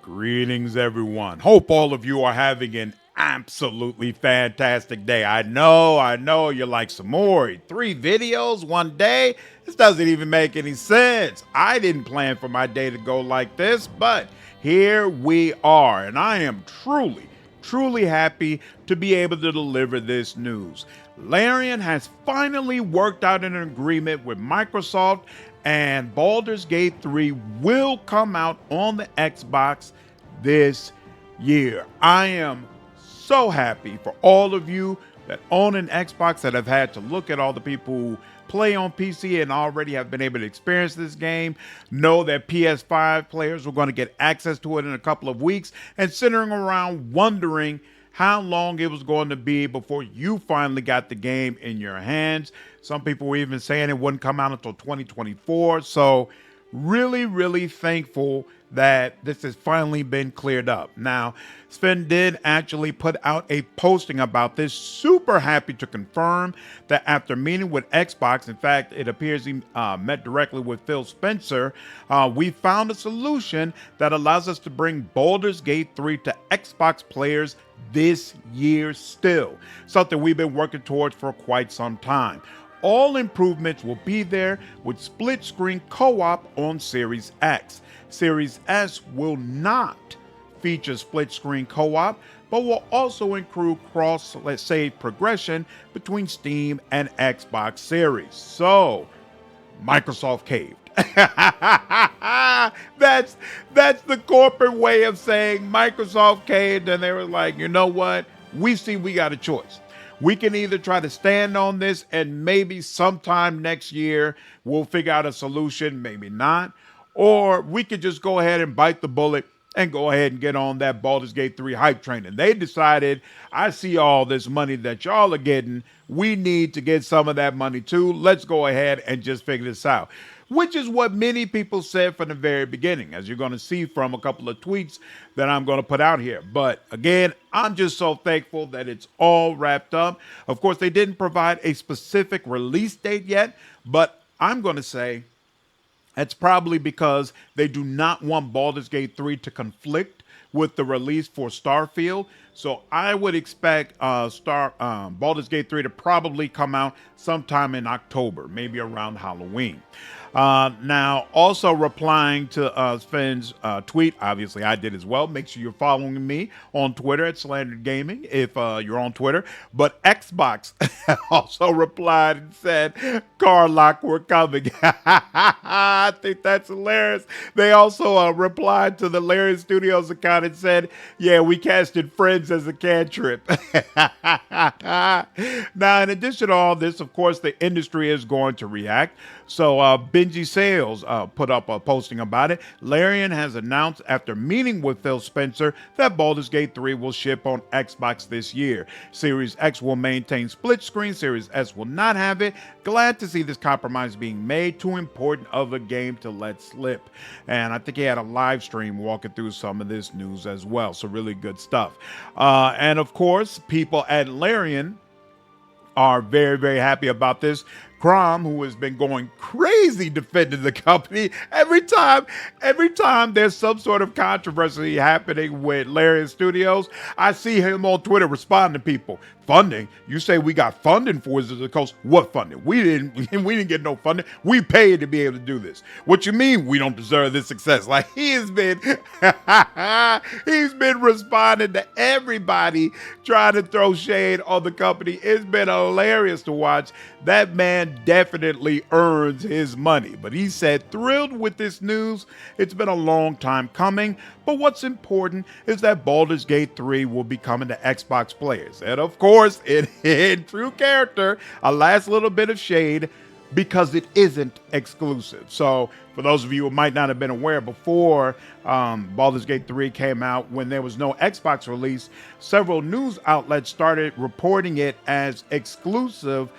Greetings, everyone. Hope all of you are having an absolutely fantastic day. I know, you're like, Samori, 3 videos one day? This doesn't even make any sense. I didn't plan for my day to go like this, but here we are, and I am truly happy to be able to deliver this news. Larian has finally worked out an agreement with Microsoft, and Baldur's Gate 3 will come out on the Xbox this year. I am so happy for all of you that own an Xbox, that have had to look at all the people who play on PC and already have been able to experience this game, know that PS5 players were going to get access to it in a couple of weeks, and sitting around wondering how long it was going to be before you finally got the game in your hands. Some people were even saying it wouldn't come out until 2024. So really thankful that this has finally been cleared up. Now, Sven did actually put out a posting about this. Super happy to confirm that after meeting with Xbox, in fact, it appears he met directly with Phil Spencer, we found a solution that allows us to bring Baldur's Gate 3 to Xbox players this year still. Something we've been working towards for quite some time. All improvements will be there with split screen co-op on Series X. Series S will not feature split screen co-op, but will also include cross-save progression between Steam and Xbox Series. So, Microsoft caved. that's the corporate way of saying Microsoft caved, and they were like, you know what? We see we got a choice. We can either try to stand on this and maybe sometime next year we'll figure out a solution, maybe not, or we could just go ahead and bite the bullet and go ahead and get on that Baldur's Gate 3 hype train. And they decided, I see all this money that y'all are getting. We need to get some of that money too. Let's go ahead and just figure this out. Which is what many people said from the very beginning, as you're going to see from a couple of tweets that I'm going to put out here. But again, I'm just so thankful that it's all wrapped up. Of course, they didn't provide a specific release date yet, but I'm going to say that's probably because they do not want Baldur's Gate 3 to conflict with the release for Starfield. So I would expect Baldur's Gate 3 to probably come out sometime in October, maybe around Halloween. Now, also replying to Sven's tweet, obviously I did as well. Make sure you're following me on Twitter at Slandered Gaming if you're on Twitter. But Xbox also replied and said, Carlock, we're coming. I think that's hilarious. They also replied to the Larian Studios account and said, yeah, we casted Friends as a cantrip. Now, in addition to all this, of course, the industry is going to react. So Benji Sales put up a posting about it. Larian has announced after meeting with Phil Spencer that Baldur's Gate 3 will ship on Xbox this year. Series X will maintain split screen. Series S will not have it. Glad to see this compromise being made. Too important of a game to let slip. And I think he had a live stream walking through some of this news as well. So really good stuff. And of course, people at Larian are very happy about this. Crom, who has been going crazy defending the company every time there's some sort of controversy happening with Larian Studios, I see him on Twitter responding to people. Funding? You say we got funding for Wizards of the Coast? What funding? We didn't get no funding. We paid to be able to do this. What you mean we don't deserve this success? Like he's been responding to everybody trying to throw shade on the company. It's been hilarious to watch. That man definitely earns his money. But he said, thrilled with this news. It's been a long time coming. But what's important is that Baldur's Gate 3 will be coming to Xbox players. And of course, in true character, a last little bit of shade, because it isn't exclusive. So for those of you who might not have been aware, before Baldur's Gate 3 came out, when there was no Xbox release, several news outlets started reporting it as exclusive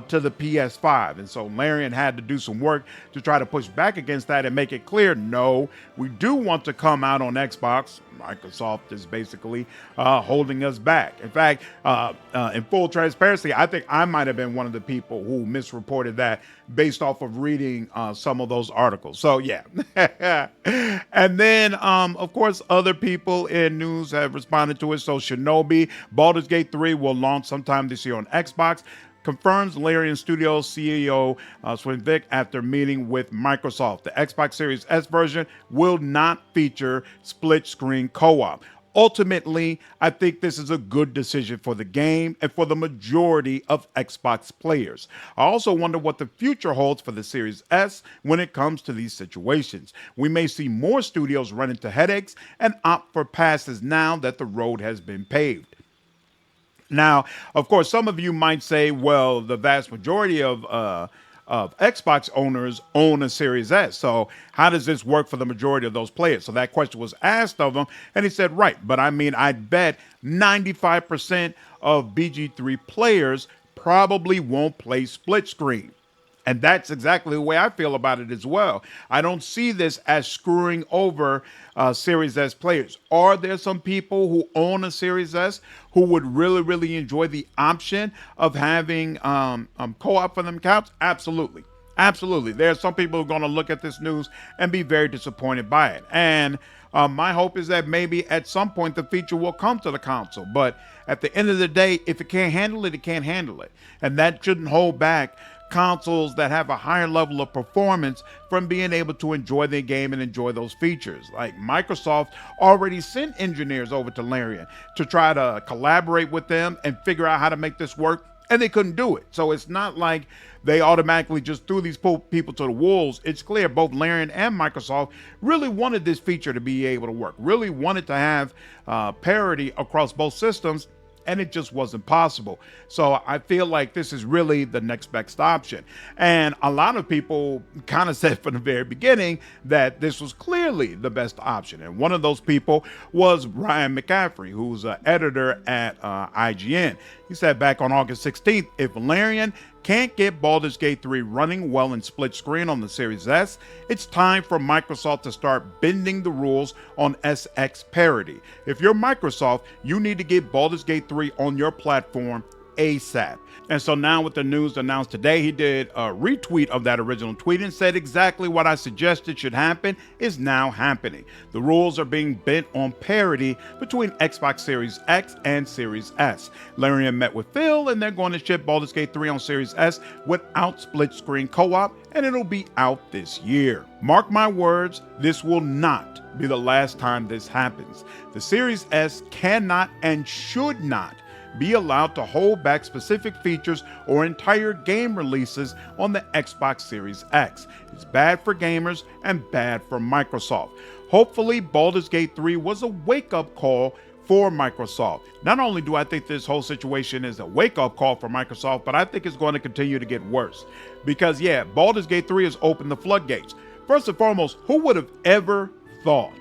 to the PS5. And so Larian had to do some work to try to push back against that and make it clear, no, we do want to come out on Xbox. Microsoft is basically holding us back. In fact, in full transparency, I think I might have been one of the people who misreported that based off of reading some of those articles. So yeah. And then, of course, other people in news have responded to it. So Shinobi, Baldur's Gate 3 will launch sometime this year on Xbox. Confirms Larian Studios CEO Swinvik after meeting with Microsoft. The Xbox Series S version will not feature split screen co-op. Ultimately, I think this is a good decision for the game and for the majority of Xbox players. I also wonder what the future holds for the Series S when it comes to these situations. We may see more studios run into headaches and opt for passes now that the road has been paved. Now, of course, some of you might say, well, the vast majority of Xbox owners own a Series S. So how does this work for the majority of those players? So that question was asked of him, and he said, right. But I mean, I bet 95% of BG3 players probably won't play split screen. And that's exactly the way I feel about it as well. I don't see this as screwing over Series S players. Are there some people who own a Series S who would really, really enjoy the option of having co-op for them accounts? Absolutely. Absolutely. There are some people who are going to look at this news and be very disappointed by it. And my hope is that maybe at some point the feature will come to the console. But at the end of the day, if it can't handle it, it can't handle it. And that shouldn't hold back consoles that have a higher level of performance from being able to enjoy their game and enjoy those features. Like Microsoft already sent engineers over to Larian to try to collaborate with them and figure out how to make this work, and they couldn't do it. So it's not like they automatically just threw these people to the wolves. It's clear both Larian and Microsoft really wanted this feature to be able to work, really wanted to have parity across both systems, and it just wasn't possible. So I feel like this is really the next best option. And a lot of people kind of said from the very beginning that this was clearly the best option. And one of those people was Ryan McCaffrey, who's an editor at IGN. He said back on August 16th, if Larian can't get Baldur's Gate 3 running well in split screen on the Series S, it's time for Microsoft to start bending the rules on SX parity. If you're Microsoft, you need to get Baldur's Gate 3 on your platform ASAP. And so now with the news announced today, he did a retweet of that original tweet and said exactly what I suggested should happen is now happening. The rules are being bent on parity between Xbox Series X and Series S. Larian met with Phil and they're going to ship Baldur's Gate 3 on Series S without split screen co-op, and it'll be out this year. Mark my words, this will not be the last time this happens. The Series S cannot and should not be allowed to hold back specific features or entire game releases on the Xbox Series X. It's bad for gamers and bad for Microsoft. Hopefully, Baldur's Gate 3 was a wake-up call for Microsoft. Not only do I think this whole situation is a wake-up call for Microsoft, but I think it's going to continue to get worse. Because yeah, Baldur's Gate 3 has opened the floodgates. First and foremost, who would have ever thought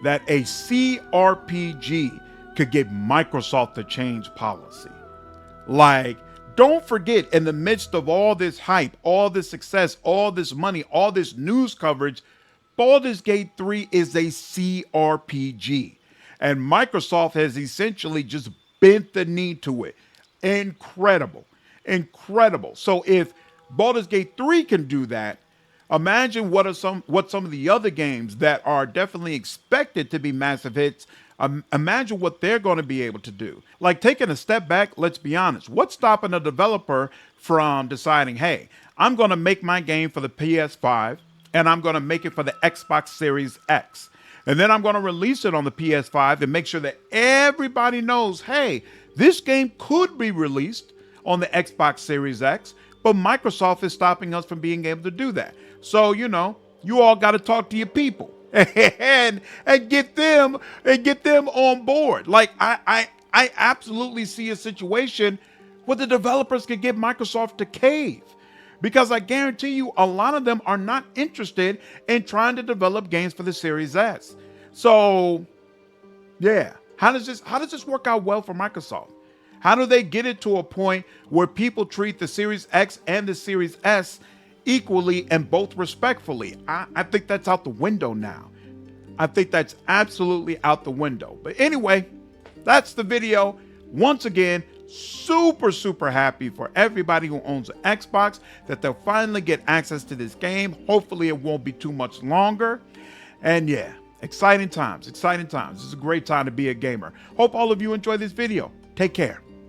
that a CRPG could get Microsoft to change policy? Like, don't forget, in the midst of all this hype, all this success, all this money, all this news coverage, Baldur's Gate 3 is a CRPG. And Microsoft has essentially just bent the knee to it. Incredible. Incredible. So if Baldur's Gate 3 can do that, imagine what some of the other games that are definitely expected to be massive hits. Imagine what they're going to be able to do. Like, taking a step back, let's be honest. What's stopping a developer from deciding, hey, I'm going to make my game for the PS5 and I'm going to make it for the Xbox Series X. And then I'm going to release it on the PS5 and make sure that everybody knows, hey, this game could be released on the Xbox Series X, but Microsoft is stopping us from being able to do that. So, you all got to talk to your people and get them on board. Like, I absolutely see a situation where the developers could get Microsoft to cave, because I guarantee you a lot of them are not interested in trying to develop games for the Series S. So yeah, how does this work out well for Microsoft? How do they get it to a point where people treat the Series X and the Series S equally and both respectfully? I think that's out the window now. I think that's absolutely out the window. But anyway, that's the video. Once again, super happy for everybody who owns an Xbox that they'll finally get access to this game. Hopefully it won't be too much longer. And yeah, exciting times, exciting times. It's a great time to be a gamer. Hope all of you enjoy this video. Take care.